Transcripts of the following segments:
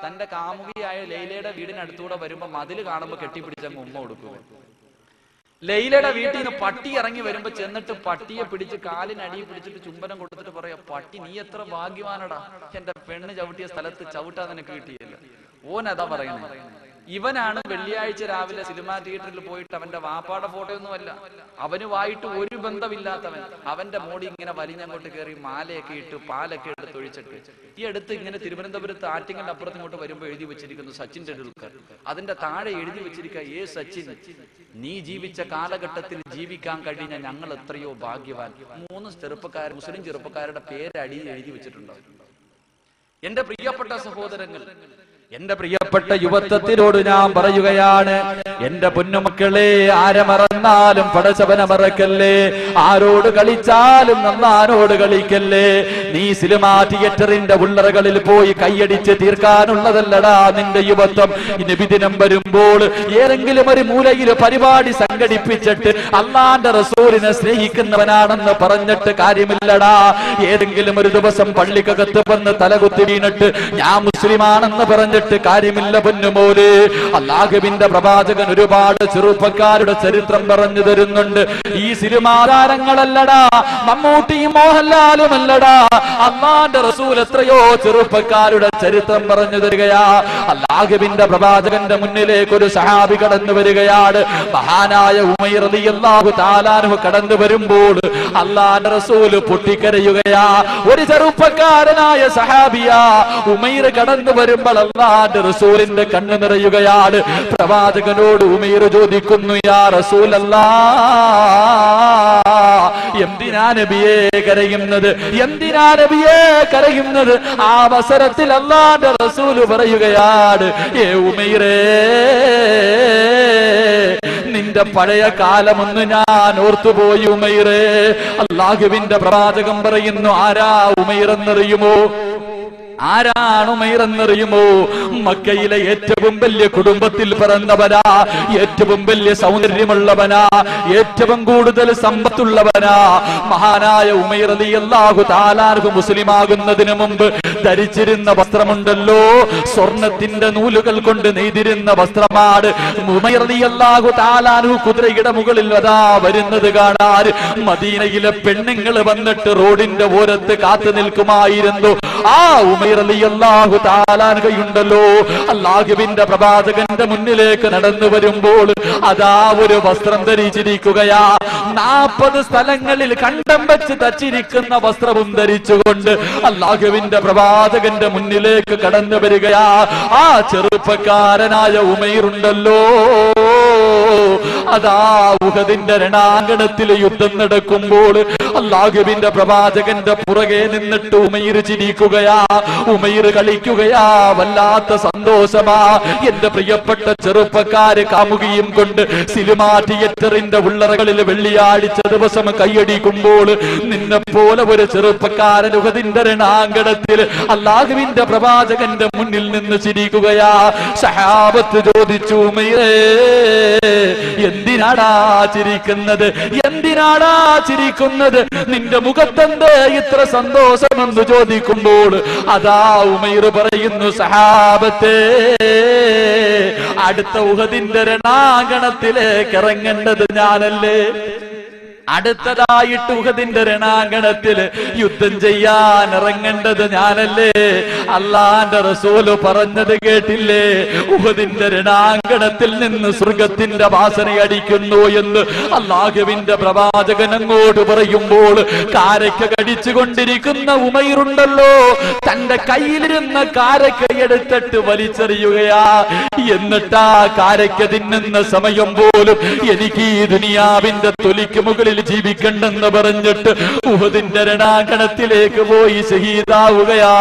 തന്റെ കാമുകിയായ ലൈലയുടെ വീടിനടുത്തൂടെ വരുമ്പോ മതില് കാണുമ്പോ കെട്ടിപ്പിടിച്ചങ്ങ് ഉമ്മ കൊടുക്കുക. ലൈലയുടെ വീട്ടിൽ നിന്ന് പട്ടി ഇറങ്ങി വരുമ്പോ ചെന്നിട്ട് പട്ടിയെ പിടിച്ച് കാലിനടി പിടിച്ചിട്ട് ചുംബനം കൊടുത്തിട്ട് പറയാ, പട്ടി നീ എത്ര ഭാഗ്യവാനടാ, എന്റെ പെണ്ണ് ചവിട്ടിയ സ്ഥലത്ത് ചവിട്ടാ നിനക്ക് കിട്ടിയല്ല. ഓനതാ പറയുന്നത്. ഇവനാണ് വെള്ളിയാഴ്ച രാവിലെ സിനിമാ തിയേറ്ററിൽ പോയിട്ട് അവന്റെ വാപ്പാടെ ഫോട്ടോയൊന്നുമല്ല, അവനുമായിട്ട് ഒരു ബന്ധമില്ലാത്തവൻ അവന്റെ മോടി ഇങ്ങനെ വലിഞ്ഞങ്ങോട്ട് കയറി മാലയൊക്കെ ഇട്ട് പാലൊക്കെ എടുത്ത് ഒഴിച്ചിട്ട് ഈ അടുത്ത് ഇങ്ങനെ തിരുവനന്തപുരത്ത് ആറ്റിങ്ങൽ അപ്പുറത്ത് ഇങ്ങോട്ട് വരുമ്പോ എഴുതി വെച്ചിരിക്കുന്നു സച്ചിൻ ടെണ്ടുൽക്കർ. അതിന്റെ താഴെ എഴുതി വെച്ചിരിക്കുക, ഏ സച്ചിൻ, നീ ജീവിച്ച കാലഘട്ടത്തിൽ ജീവിക്കാൻ കഴിഞ്ഞ ഞങ്ങൾ എത്രയോ ഭാഗ്യവാൻ. 3 ചെറുപ്പക്കാർ, മുസ്ലിം ചെറുപ്പക്കാരുടെ പേര് അടിയിൽ എഴുതി വെച്ചിട്ടുണ്ടോ? എന്റെ പ്രിയപ്പെട്ട സഹോദരങ്ങൾ, എന്റെ പ്രിയപ്പെട്ട യുവത്വത്തിനോട് ഞാൻ പറയുകയാണ്, എന്റെ പൊന്നുമക്കളെ, ആരെ മറന്നാലും പടച്ചവനെ മറക്കല്ലേ, ആരോട് കളിച്ചാലും നന്നാരോട് കളിക്കല്ലേ. നീ സിനിമാ തിയേറ്ററിന്റെ ഉള്ളറകളിൽ പോയി കൈയടിച്ച് തീർക്കാനുള്ളതല്ലടാ നിന്റെ യുവത്വം. നബിദിനം വരുമ്പോൾ ഏതെങ്കിലും ഒരു മൂലയിൽ പരിപാടി സംഘടിപ്പിച്ചിട്ട് അള്ളാന്റെ റസൂലിനെ സ്നേഹിക്കുന്നവനാണെന്ന് പറഞ്ഞിട്ട് കാര്യമില്ലടാ. ഏതെങ്കിലും ഒരു ദിവസം പള്ളിക്കകത്ത് വന്ന് തലകുത്തി വീണിട്ട് ഞാൻ മുസ്ലിമാണെന്ന് പറഞ്ഞിട്ട് കാര്യമില്ല പൊന്നുമോലെ. അല്ലാഹുവിന്റെ പ്രവാചകൻ ഒരുപാട് ചെറുപ്പക്കാരുടെ ചരിത്രം പറഞ്ഞു തരുന്നുണ്ട്. ഈ സിനിമാ താരങ്ങളല്ലടാ, മമ്മൂട്ടിയും മോഹൻലാലും അല്ലടാ, അല്ലാഹുവിന്റെ റസൂൽ എത്രയോ ചെറുപ്പക്കാരുടെ ചരിത്രം പറഞ്ഞു തരികയാ. അല്ലാഹുവിന്റെ പ്രവാചകന്റെ മുന്നിലേക്ക് ഒരു സഹാബി കടന്നു വരികയാണ്. മഹാനായ ഉമൈർ റളിയല്ലാഹു തആല അൻഹു കടന്നു വരുമ്പോൾ അല്ലാഹുവിന്റെ റസൂൽ പൊട്ടിക്കരയുകയാ. ഒരു ചെറുപ്പക്കാരനായ സഹാബിയാ ഉമൈർ കടന്നു വരുമ്പോൾ അല്ലാഹുവിന്റെ റസൂലിന്റെ കണ്ണ് നിറയുകയാണ്. പ്രവാചകനോട് ഉമൈർ ചോദിക്കുന്നു, യാ റസൂലല്ലാഹ്, എന്തിനാ നബിയേ കരയുന്നത്, എന്തിനാ നബിയേ കരയുന്നത്? ആ അവസരത്തിൽ അല്ലാഹുവിന്റെ റസൂൽ പറയുകയാണ്, ഏ ഉമൈറേ, നിന്റെ പഴയ കാലമൊന്ന് ഞാൻ ഓർത്തുപോയി ഉമൈറേ. അല്ലാഹുവിന്റെ പ്രവാചകൻ പറയുന്നു, ആരാ ഉമൈർ എന്നറിയുമോ? ആരാണ് ഉമൈർ എന്നറിയുമോ? മക്കയിലെ ഏറ്റവും വലിയ കുടുംബത്തിൽ പിറന്നവനാ, ഏറ്റവും വലിയ സൗന്ദര്യമുള്ളവനാ, ഏറ്റവും കൂടുതൽ സമ്പത്തുള്ളവനാ. മഹാനായ ഉമൈർ റളിയല്ലാഹു തആല അൻഹു മുസ്ലിമാകുന്നതിന് മുമ്പ് ധരിച്ചിരുന്ന വസ്ത്രമുണ്ടല്ലോ, സ്വർണത്തിന്റെ നൂലുകൾ കൊണ്ട് നെയ്തിരുന്ന വസ്ത്രമാണ്. ഉമൈർ റളിയല്ലാഹു തആല അൻഹു കുതിരയുടെ മുകളിൽ അതാ വരുന്നത് കാണാൻ മദീനയിലെ പെണ്ണുങ്ങൾ വന്നിട്ട് റോഡിന്റെ ഓരത്ത് കാത്തു നിൽക്കുമായിരുന്നു. ആ ഉമൈർ റളിയല്ലാഹു തആല അൻഹുണ്ടല്ലോ, അല്ലാഹുവിന്റെ പ്രവാചകന്റെ മുന്നിലേക്ക് നടന്നു വരുമ്പോൾ അതാ ഒരു വസ്ത്രം ധരിച്ചിരിക്കുകയാ. 40 സ്ഥലങ്ങളിൽ കണ്ടം വെച്ച് തച്ചിരിക്കുന്ന വസ്ത്രവും ധരിച്ചുകൊണ്ട് അല്ലാഹുവിന്റെ പ്രവാചകന്റെ മുന്നിലേക്ക് കടന്നു വരികയാ. ആ ചെറുപ്പക്കാരനായ ഉമൈറുണ്ടല്ലോ, അതാ ഉഹദിന്റെ രണാങ്കണത്തിൽ യുദ്ധം നടക്കുമ്പോൾ അല്ലാഹുവിന്റെ പ്രവാചകന്റെ പുറകെ നിന്നിട്ട് ഉമൈർ ചിരിക്കുകയാ, ഉമൈർ കളിക്കുകയാ. വല്ലാത്ത സന്തോഷമാ. എന്റെ പ്രിയപ്പെട്ട ചെറുപ്പക്കാര് കാമുകിയും കൊണ്ട് സിനിമാ തിയേറ്ററിന്റെ ഉള്ളറകളിൽ വെള്ളിയാഴ്ച ദിവസം കൈയടിക്കുമ്പോൾ നിന്നെ പോലെ ഒരു ചെറുപ്പക്കാരൻ ഉഹദിന്റെ രണാങ്കണത്തിൽ അല്ലാഹുവിന്റെ പ്രവാചകന്റെ മുന്നിൽ നിന്ന് ചിരിക്കുകയാ. സഹാബത്ത് ചോദിച്ചു, ഉമൈറേ, എന്തിനാടാ ചിരിക്കുന്നത്, എന്തിനാടാ ചിരിക്കുന്നത്, നിന്റെ മുഖത്തെന്ത് ഇത്ര സന്തോഷമെന്ന് ചോദിക്കുമ്പോൾ അതാ ഉമൈർ പറയുന്നു, സഹാബത്തെ, അടുത്ത ഉഹദിന്റെ രണാങ്കണത്തിലേക്ക് ഇറങ്ങേണ്ടത് ഞാനല്ലേ, അടുത്തതായിട്ട് ഉഹദിന്റെ രണാങ്കണത്തിൽ യുദ്ധം ചെയ്യാൻ ഇറങ്ങേണ്ടത് ഞാനല്ലേ? അല്ലാഹുവിന്റെ റസൂൽ പറഞ്ഞത് കേട്ടില്ലേ? ഉഹദിന്റെ രണാങ്കണത്തിൽ നിന്ന് സ്വർഗത്തിന്റെ വാസന അടിക്കുന്നു എന്ന് അല്ലാഹുവിന്റെ പ്രവാചകൻ അങ്ങോട്ട് പറയുമ്പോൾ കാരക്ക കടിച്ചുകൊണ്ടിരിക്കുന്ന ഉമൈറുണ്ടല്ലോ, തന്റെ കയ്യിലിരുന്ന കാരക്ക എടുത്തിട്ട് വലിച്ചെറിയുകയാ. എന്നിട്ടാ കാരക്ക തിന്നുന്ന സമയം പോലും എനിക്ക് ഈ ദുനിയാവിന്റെ തൊലിക്ക് മുകളിൽ ജീവിക്കണ്ടെന്ന് പറഞ്ഞിട്ട് ഉഹദിന്റെ രണാങ്കണത്തിലേക്ക് പോയി ശഹീദാവുകയാ.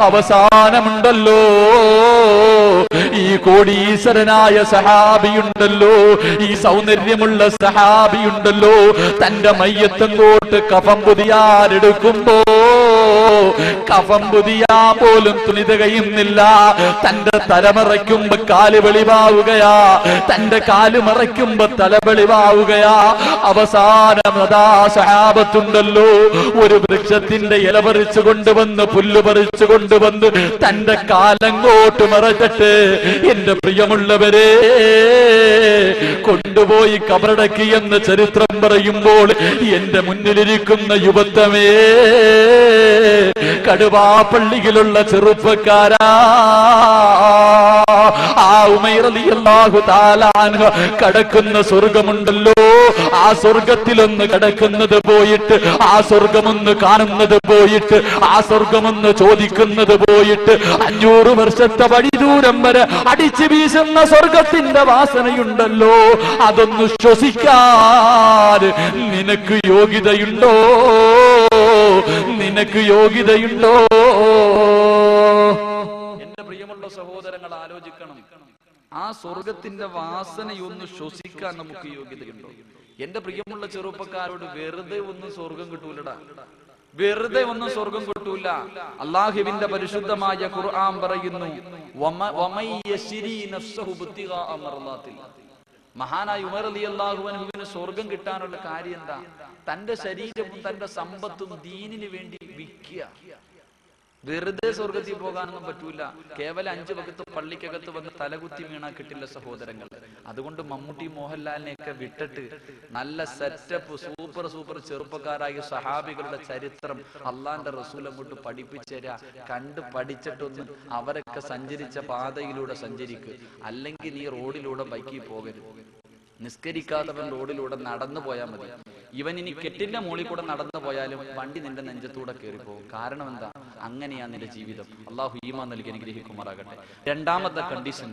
അവസാനമുണ്ടല്ലോ, ഈ കോടീശ്വരനായ സഹാബിയുണ്ടല്ലോ, ഈ സൗന്ദര്യമുള്ള സഹാബിയുണ്ടല്ലോ, തന്റെ മയ്യത്തങ്ങോട്ട് കഫം പുതിയാരെടുക്കുമ്പോ കഫം പുതിയാ പോലും തുണി തികയുന്നില്ല. തന്റെ തലമറയ്ക്കുമ്പോ കാല് വെളിവാവുകയാ, തന്റെ കാല് മറയ്ക്കുമ്പോ തല വെളിവാവുകയാ. അവസാനം അതാ സഹാബത്തുണ്ടല്ലോ, ഒരു വൃക്ഷത്തിന്റെ ഇല പറിച്ചു കൊണ്ടുവന്ന്, പുല്ല് പറിച്ചു കൊണ്ടുവന്ന് തന്റെ കാലങ്ങോട്ട് മറച്ചിട്ട്, എന്റെ പ്രിയമുള്ളവരെ, കൊണ്ടുപോയി കബറടക്കി എന്ന് ചരിത്രം പറയുമ്പോൾ എന്റെ മുന്നിലിരിക്കുന്ന യുവത്വമേ, കടുവാപ്പള്ളിയിലുള്ള ചെറുപ്പക്കാരാ, ആ ഉമൈർ റളിയല്ലാഹു തആല അൻഹു കടക്കുന്ന സ്വർഗമുണ്ടല്ലോ, ആ സ്വർഗത്തിലൊന്ന് കടക്കുന്നത് പോയിട്ട്, ആ സ്വർഗമൊന്ന് കാണുന്നത് പോയിട്ട്, ആ സ്വർഗമൊന്ന് ചോദിക്കുന്നത് പോയിട്ട്, 500 വർഷത്തെ വഴിദൂരം വരെ അടിച്ചു വീശുന്ന സ്വർഗത്തിന്റെ വാസനയുണ്ടല്ലോ, അതൊന്ന് ശ്വസിക്കാൻ നിനക്ക് യോഗ്യതയുണ്ടോ? നിനക്ക് യോഗ്യതയുണ്ടോ? എന്റെ പ്രിയമുള്ള സഹോദരങ്ങൾ, ആലോചിക്കണം, ആ സ്വർഗത്തിന്റെ വാസനയൊന്ന് ശ്വസിക്കാൻ നമുക്ക് യോഗ്യതയുണ്ടോ? എന്റെ പ്രിയമുള്ള ചെറുപ്പക്കാരോട്, വെറുതെ ഒന്നും സ്വർഗം കിട്ടൂലടാ, വെറുതെ ഒന്നും സ്വർഗം കിട്ടൂല. അല്ലാഹുവിന്റെ പരിശുദ്ധമായ ഖുർആൻ പറയുന്നു, മഹാനായ ഉമർ റളിയല്ലാഹു അൻഹുവിന് സ്വർഗം കിട്ടാനുള്ള കാര്യം എന്താ? തന്റെ ശരീരവും തന്റെ സമ്പത്തും ദീനിന് വേണ്ടി വിൽക്കുക. വെറുതെ സ്വർഗത്തിൽ പോകാനൊന്നും പറ്റൂല. കേവലം 5 വഖത്ത് പള്ളിക്കകത്ത് വന്ന് തലകുത്തി വീണാ കിട്ടില്ല സഹോദരങ്ങൾ. അതുകൊണ്ട് മമ്മൂട്ടി മോഹൻലാലിനെയൊക്കെ വിട്ടിട്ട് നല്ല സെറ്റപ്പ് സൂപ്പർ ചെറുപ്പക്കാരായ സഹാബികളുടെ ചരിത്രം അള്ളാന്റെ റസൂൽ അങ്ങോട്ട് പഠിപ്പിച്ചു തരാ. കണ്ട് പഠിച്ചിട്ടൊന്ന് അവരൊക്കെ സഞ്ചരിച്ച പാതയിലൂടെ സഞ്ചരിക്കുക. അല്ലെങ്കിൽ നീ റോഡിലൂടെ ബൈക്കിൽ പോകരുത്. നിസ്കരിക്കാത്തവൻ റോഡിലൂടെ നടന്നു പോയാൽ മതി. ഇവൻ ഇനി കെട്ടിന്റെ മുകളിൽ കൂടെ നടന്നു പോയാലും വണ്ടി നിന്റെ നെഞ്ചത്തൂടെ കയറിപ്പോകും. കാരണം എന്താ? അങ്ങനെയാ നിന്റെ ജീവിതം. അള്ളാഹു ഈമാൻ നൽകി അനുഗ്രഹിക്കുമാറാകട്ടെ. രണ്ടാമത്തെ കണ്ടീഷൻ,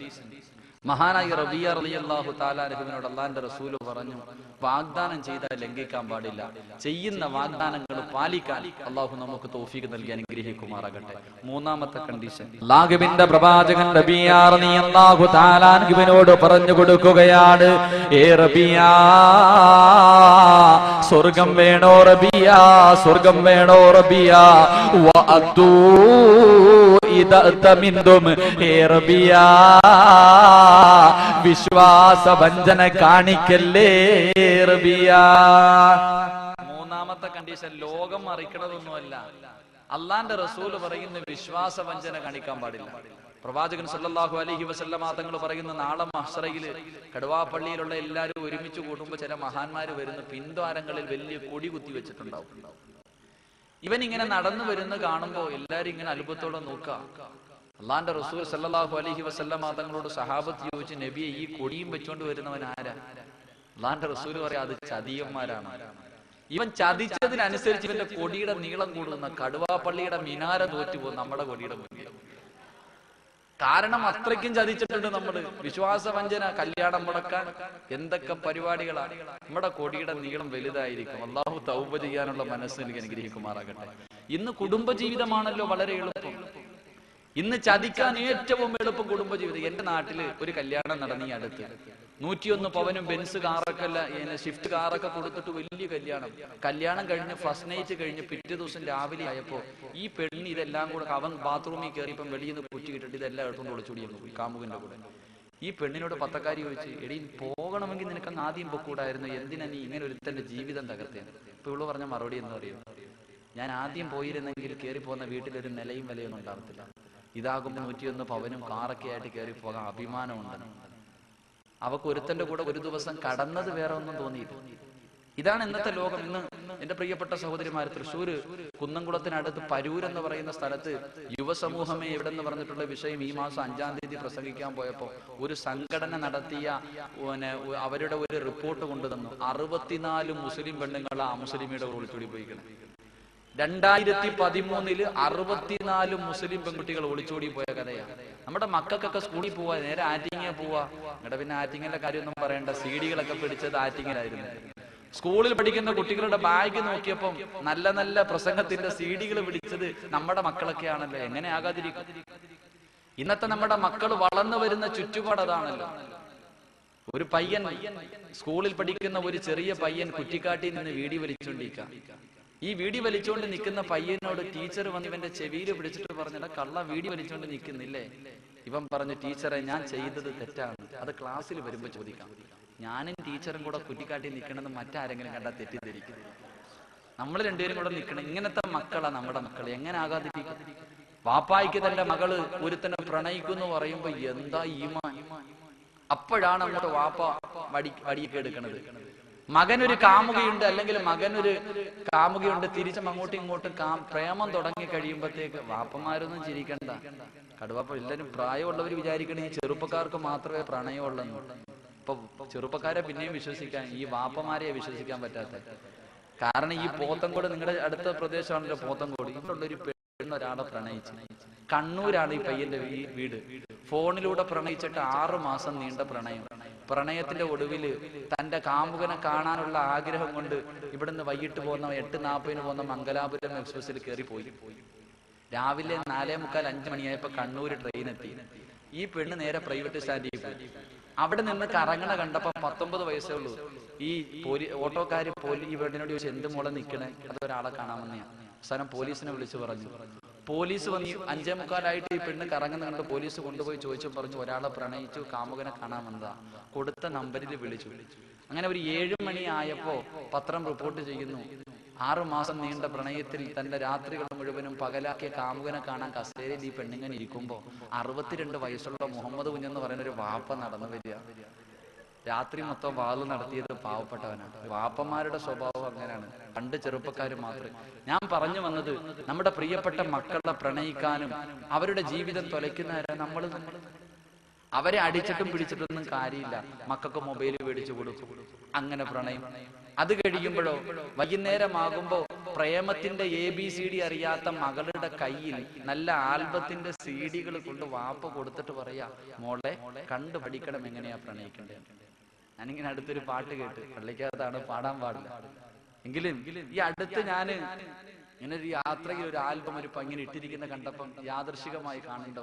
മഹാനായ റബിയ റളിയല്ലാഹു തആല അൻഹുവിനോട് അല്ലാഹുവിന്റെ റസൂൽ പറഞ്ഞു, വാഗ്ദാനം ചെയ്താൽ ലംഘിക്കാൻ പാടില്ല, ചെയ്യുന്ന വാഗ്ദാനങ്ങൾ പാലിക്കാൻ അള്ളാഹു നമുക്ക് തൗഫീഖ് നൽകി അനുഗ്രഹിക്കുമാറാകട്ടെ. മൂന്നാമത്തെ കണ്ടീഷൻ, അല്ലാഹുവിന്റെ പ്രവാചകൻ റബിയ റളിയല്ലാഹു തആല അൻഹുവിനോട് പറഞ്ഞു കൊടുക്കുകയാണ്, ഏ റബിയ, സ്വർഗം വേണോ റബിയ, സ്വർഗം വേണോ റബിയ, വഅദൂ ഇദഅതമിൻതും, ഏ റബിയ, വിശ്വാസവഞ്ചന കാണിക്കല്ലേ റബിയ. മൂന്നാമത്തെ കണ്ടീഷൻ, ലോകം അറിയിക്കണതൊന്നുമല്ല, അള്ളാന്റെ റസൂല് പറയുന്ന വിശ്വാസവഞ്ചന കാണിക്കാൻ പാടില്ല. പ്രവാചകൻ സല്ലല്ലാഹു അലൈഹി വസല്ലമ തങ്ങൾ പറയുന്ന, നാളെ മഹ്ശറയില് കടുവാപ്പള്ളിയിലുള്ള എല്ലാവരും ഒരുമിച്ച് കൂടുമ്പോൾ ചില മഹാന്മാര് വരുന്ന പിൻദ്വാരങ്ങളിൽ വലിയ കൊടി കുത്തി വെച്ചിട്ടുണ്ടാവും. ഇവൻ ഇങ്ങനെ നടന്നു വരുന്ന കാണുമ്പോ എല്ലാരും ഇങ്ങനെ അത്ഭുതത്തോടെ നോക്കാം. അള്ളാന്റെ റസൂൽ സല്ലല്ലാഹു അലൈഹി വസല്ലമ തങ്ങളോട് സഹാബത്ത് ചോദിച്ചു, നബിയെ, ഈ കൊടിയും വെച്ചോണ്ട് വരുന്നവൻ ആരാ? അള്ളാന്റെ റസൂൽ പറയാം, അത് ചതിയന്മാരാണ്. ഇവൻ ചതിച്ചതിനനുസരിച്ച് ഇവന്റെ കൊടിയുടെ നീളം കൂടുന്ന കടുവാപ്പള്ളിയുടെ മിനാര തോറ്റുപോകും നമ്മുടെ കൊടിയുടെ മുന്നിൽ. കാരണം അത്രയ്ക്കും ചതിച്ചിട്ടുണ്ട് നമ്മള്. വിശ്വാസവഞ്ചന, കല്യാണം മുടക്കാൻ എന്തൊക്കെ പരിപാടികളാണ്. നമ്മുടെ കൊടിയുടെ നീളം വലുതായിരിക്കും. അള്ളാഹു തൗബ ചെയ്യാനുള്ള മനസ്സ് എനിക്ക് അനുഗ്രഹിക്കുമാറാകട്ടെ. ഇന്ന് കുടുംബജീവിതമാണല്ലോ വളരെ എളുപ്പം. ഇന്ന് ചതിക്കാൻ ഏറ്റവും എളുപ്പം കുടുംബജീവിതം. എന്റെ നാട്ടില് ഒരു കല്യാണം നടന്നീ അടുത്ത്. 101 പവനും ബെൻസ് കാറൊക്കെ, ഷിഫ്റ്റ് കാറൊക്കെ കൊടുത്തിട്ട് വലിയ കല്യാണം. കല്യാണം കഴിഞ്ഞ് ഫസ്റ്റ് നൈറ്റ് കഴിഞ്ഞ് പിറ്റേ ദിവസം രാവിലെ ആയപ്പോ ഈ പെണ്ണ് ഇതെല്ലാം കൂടെ, അവൻ ബാത്റൂമിൽ കയറിയപ്പം വെളിയിൽ നിന്ന് കുറ്റി കിട്ടിട്ട് ഇതെല്ലാം എടുത്തുകൊണ്ട് ഒളിച്ചോടിയെന്ന് പോയി കാമുകന്റെ കൂടെ. ഈ പെണ്ണിനോട് പത്തക്കാരി ചോദിച്ചു, എടീ, പോകണമെങ്കിൽ നിനക്കങ്ങ് ആദ്യം പൊക്കൂടായിരുന്നു, എന്തിനാ നീ ഇങ്ങനെ ഒരുത്തന്റെ ജീവിതം തകർത്തേന്ന്? ഇപ്പൊ ഇവള് പറഞ്ഞ മറുപടി എന്ന് അറിയാം, ഞാൻ ആദ്യം പോയിരുന്നെങ്കിൽ കയറി പോകുന്ന വീട്ടിലൊരു നിലയും വിലയൊന്നും ഉണ്ടാകത്തില്ല. ഇതാകുമ്പോൾ 101 പവനും കാറൊക്കെ ആയിട്ട് കയറി പോകാൻ അഭിമാനമുണ്ടെന്ന്. അവക്ക് ഒരുത്തന്റെ കൂടെ ഒരു ദിവസം കടന്നത് വേറെ ഒന്നും തോന്നിയില്ല. ഇതാണ് ഇന്നത്തെ ലോകം. ഇന്ന് എന്റെ പ്രിയപ്പെട്ട സഹോദരിമാർ, തൃശ്ശൂര് കുന്നംകുളത്തിനടുത്ത് പരൂർ എന്ന് പറയുന്ന സ്ഥലത്ത് യുവസമൂഹമേ എവിടെ എന്ന് പറഞ്ഞിട്ടുള്ള വിഷയം ഈ മാസം 5-ാം തീയതി പ്രസംഗിക്കാൻ പോയപ്പോ ഒരു സംഘടന നടത്തിയ അവരുടെ ഒരു റിപ്പോർട്ട് കൊണ്ടുതന്നു. 64 മുസ്ലിം പെണ്ണുങ്ങൾ ആ മുസ്ലിമിയുടെ ഒളിച്ചോടി പോയിക്കണം. 2013 64 മുസ്ലിം പെൺകുട്ടികൾ ഒളിച്ചോടി പോയ കഥയാണ്. നമ്മുടെ മക്കൾക്കൊക്കെ സ്കൂളിൽ പോവാ, നേരെ ആറ്റിങ്ങ പോവാ. ഇവിടെ പിന്നെ ആറ്റിങ്ങലിന്റെ കാര്യമൊന്നും പറയണ്ട, CD-കളൊക്കെ പിടിച്ചത് ആറ്റിങ്ങലായിരുന്നു. സ്കൂളിൽ പഠിക്കുന്ന കുട്ടികളുടെ ബാഗ് നോക്കിയപ്പം നല്ല നല്ല പ്രസംഗത്തിന്റെ CD-കൾ പിടിച്ചത് നമ്മുടെ മക്കളൊക്കെ ആണല്ലോ. എങ്ങനെ ആകാതിരിക്കും? ഇന്നത്തെ നമ്മുടെ മക്കൾ വളർന്നു വരുന്ന ചുറ്റുപാട് അതാണല്ലോ. ഒരു പയ്യൻ, സ്കൂളിൽ പഠിക്കുന്ന ഒരു ചെറിയ പയ്യൻ കുറ്റിക്കാട്ടിൽ നിന്ന് വീടി വലിച്ചുകൊണ്ടിരിക്കാം. ഈ വീടി വലിച്ചുകൊണ്ട് നിൽക്കുന്ന പയ്യനോട് ടീച്ചർ വന്ന് ഇവന്റെ ചെവിയിൽ പിടിച്ചിട്ട് പറഞ്ഞിട്ട് കള്ള വീടി വലിച്ചുകൊണ്ട് നിൽക്കുന്നില്ലേ? ഇവൻ പറഞ്ഞു, ടീച്ചറെ ഞാൻ ചെയ്തത് തെറ്റാണ്, അത് ക്ലാസ്സിൽ വരുമ്പോ ചോദിക്കാം. ഞാനും ടീച്ചറും കൂടെ കുറ്റിക്കാട്ടി നിൽക്കണമെന്ന് മറ്റാരെങ്കിലും കണ്ടാൽ തെറ്റിദ്ധരിക്കും. നമ്മൾ രണ്ടുപേരും കൂടെ നിൽക്കണം. ഇങ്ങനത്തെ മക്കളാ നമ്മുടെ മക്കൾ. എങ്ങനെ ആകാതിരിക്കും? വാപ്പായിക്ക് തന്റെ മകള് ഒരുത്തനെ പ്രണയിക്കുന്നു പറയുമ്പോ എന്താ ഈമാൻ! അപ്പോഴാണ് അങ്ങോട്ട് വാപ്പ വടിയൊക്കെ എടുക്കണത്. മകനൊരു കാമുകയുണ്ട്, അല്ലെങ്കിൽ മകനൊരു കാമുകയുണ്ട്, തിരിച്ചും അങ്ങോട്ടും ഇങ്ങോട്ടും പ്രേമം തുടങ്ങി കഴിയുമ്പോഴത്തേക്ക് വാപ്പമാരൊന്നും ചിരിക്കണ്ട. കടുവാപ്പ എല്ലാവരും പ്രായമുള്ളവർ വിചാരിക്കണേ ഈ ചെറുപ്പക്കാർക്ക് മാത്രമേ പ്രണയമുള്ളെന്ന്. ഇപ്പൊ ചെറുപ്പക്കാരെ പിന്നെയും വിശ്വസിക്കാൻ, ഈ വാപ്പമാരെ വിശ്വസിക്കാൻ പറ്റാത്ത. കാരണം ഈ പോത്തങ്കോട്, നിങ്ങളുടെ അടുത്ത പ്രദേശമാണല്ലോ പോത്തങ്കോട്, ഇവിടെയുള്ളൊരു പെണ്ണൊരാളെ പ്രണയിച്ചു. കണ്ണൂരാണ് ഈ പയ്യന്റെ വീട്. ഫോണിലൂടെ പ്രണയിച്ചിട്ട് 6 മാസം നീണ്ട പ്രണയം. പ്രണയത്തിന്റെ ഒടുവില് തന്റെ കാമുകനെ കാണാനുള്ള ആഗ്രഹം കൊണ്ട് ഇവിടുന്ന് വൈകിട്ട് പോകുന്ന 8:40 പോകുന്ന മംഗലാപുരം എക്സ്പ്രസിൽ കയറിപ്പോയി. രാവിലെ 4:45 5 മണിയായപ്പോ കണ്ണൂർ ട്രെയിൻ എത്തി. ഈ പെണ്ണ് നേരെ പ്രൈവറ്റ് സ്റ്റാൻഡിൽ പോയി. അവിടെ നിന്ന് കറങ്ങണ കണ്ടപ്പോ 19 വയസ്സേ ഉള്ളൂ. ഈ ഓട്ടോക്കാര് ഈ പെണ്ണിനോട് ചോദിച്ചു, എന്ത് മോളെ നിക്കണേ? അതൊരാളെ കാണാമെന്നെയാണ്. അവസാനം പോലീസിനെ വിളിച്ചു പറഞ്ഞു. പോലീസ് വന്ന് 5:45 ഈ പെണ്ണ് കറങ്ങുന്ന കണ്ട് പോലീസ് കൊണ്ടുപോയി ചോദിച്ചു പറഞ്ഞു, ഒരാളെ പ്രണയിച്ചു, കാമുകനെ കാണാമെന്നതാ. കൊടുത്ത നമ്പറിൽ വിളിച്ചു. അങ്ങനെ ഒരു 7 മണി ആയപ്പോ പത്രം റിപ്പോർട്ട് ചെയ്യുന്നു, 6 മാസം നീണ്ട പ്രണയത്തിൽ തന്റെ രാത്രികൾ മുഴുവനും പകലാക്കിയ കാമുകനെ കാണാൻ കസേരയിൽ ഈ പെണ്ണിങ്ങനെ ഇരിക്കുമ്പോ 62 വയസ്സുള്ള മുഹമ്മദ് കുഞ്ഞെന്ന് പറയുന്ന ഒരു വാപ്പ നടന്നു വരിക. രാത്രി മൊത്തം വാള് നടത്തിയത് പാവപ്പെട്ടവനാണ്. വാപ്പന്മാരുടെ സ്വഭാവം അങ്ങനെയാണ്. പണ്ട് ചെറുപ്പക്കാർ മാത്രമേ. ഞാൻ പറഞ്ഞു വന്നത്, നമ്മുടെ പ്രിയപ്പെട്ട മക്കളെ പ്രണയിക്കാനും അവരുടെ ജീവിതം തൊലയ്ക്കുന്നവരെ നമ്മൾ അവരെ അടിച്ചിട്ടും പിടിച്ചിട്ടൊന്നും കാര്യമില്ല. മക്കൾക്ക് മൊബൈൽ മേടിച്ചു കൊടുക്കും, അങ്ങനെ പ്രണയം. അത് കഴിയുമ്പോഴോ വൈകുന്നേരമാകുമ്പോ പ്രേമത്തിന്റെ ABCD അറിയാത്ത മകളുടെ കയ്യിൽ നല്ല ആൽബത്തിന്റെ CD കൊണ്ട് വാപ്പ കൊടുത്തിട്ട് പറയാ, മോളെ കണ്ടു പഠിക്കണം എങ്ങനെയാ പ്രണയിക്കണ്ടേ. ഞാനിങ്ങനെ അടുത്തൊരു പാട്ട് കേട്ട്, പള്ളിക്കകത്താണ്, പാടാൻ പാടില്ല എങ്കിലും ഈ അടുത്ത് ഞാൻ ഇങ്ങനെ ഒരു യാത്രയിൽ ഒരു ആൽബം ഒരു പങ്ങനെ ഇട്ടിരിക്കുന്ന കണ്ടപ്പം യാദൃശികമായി കാണേണ്ട